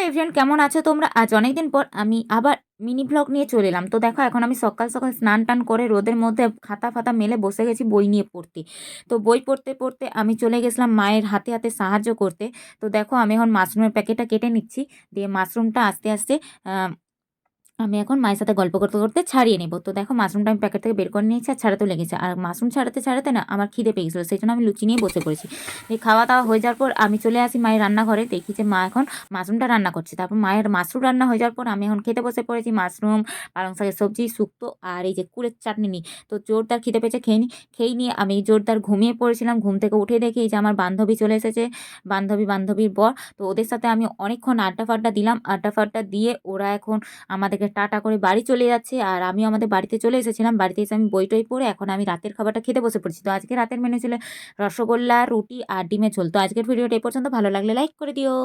Hi friend, কেমন আছো তোমরা? আজ অনেকদিন পর আমি আবার মিনি ব্লগ নিয়ে চলে এলাম। তো দেখো, এখন আমি সকাল সকাল স্নান টান করে রোদের মধ্যে খাতা ফাতা মেলে বসে গেছি বই নিয়ে পড়তে। তো বই পড়তে পড়তে আমি চলে গেছিলাম মায়ের হাতে হাতে সাহায্য করতে। তো দেখো, আমি এখন মাশরুমের প্যাকেটটা কেটে নিচ্ছি, দিয়ে মাশরুমটা আস্তে আস্তে আমি এখন মায়ের সাথে গল্প করতে করতে ছাড়িয়ে নেবো। তো দেখো, মাশরুমটা আমি প্যাকেট থেকে বের করে নিয়েছি আর ছাড়াতেও লেগেছে। আর মাশরুম ছাড়াতে ছাড়াতে না আমার খিদে পেয়ে গেছিলো, সেই জন্য আমি লুচি নিয়ে বসে পড়েছি। দিয়ে খাওয়া দাওয়া হয়ে যাওয়ার পর আমি চলে আসি মায়ের রান্নাঘরে, দেখি যে মা এখন মাশরুমটা রান্না করছে। তারপর মায়ের মাশরুম রান্না হয়ে যাওয়ার পর আমি এখন খেতে বসে পড়েছি। মাশরুম, পালং শাকের সবজি, শুক্তো আর এই যে কুলের চাটনি নিই। তো জোরদার খিদে পেয়েছে, খেয়ে নিয়ে আমি জোরদার ঘুমিয়ে পড়েছিলাম। ঘুম থেকে উঠে দেখি এই যে আমার বান্ধবী চলে এসেছে, বান্ধবীর বর। তো ওদের সাথে আমি অনেকক্ষণ আড্ডা ফাড্ডা দিলাম। আড্ডা ফাড্ডা দিয়ে ওরা এখন আমাদেরকে টাটা করে বাড়ি চলে যাচ্ছে, আর আমিও আমাদের বাড়িতে চলে এসেছিলাম। বাড়িতে এসে আমি বই টই পড়ে এখন আমি রাতের খাবারটা খেতে বসে পড়েছি। তো আজকে রাতের মেনু ছিল রসগোল্লা, রুটি আর ডিমের ঝোল। তো আজকের ভিডিওটা এই পর্যন্ত, ভালো লাগলে লাইক করে দিও।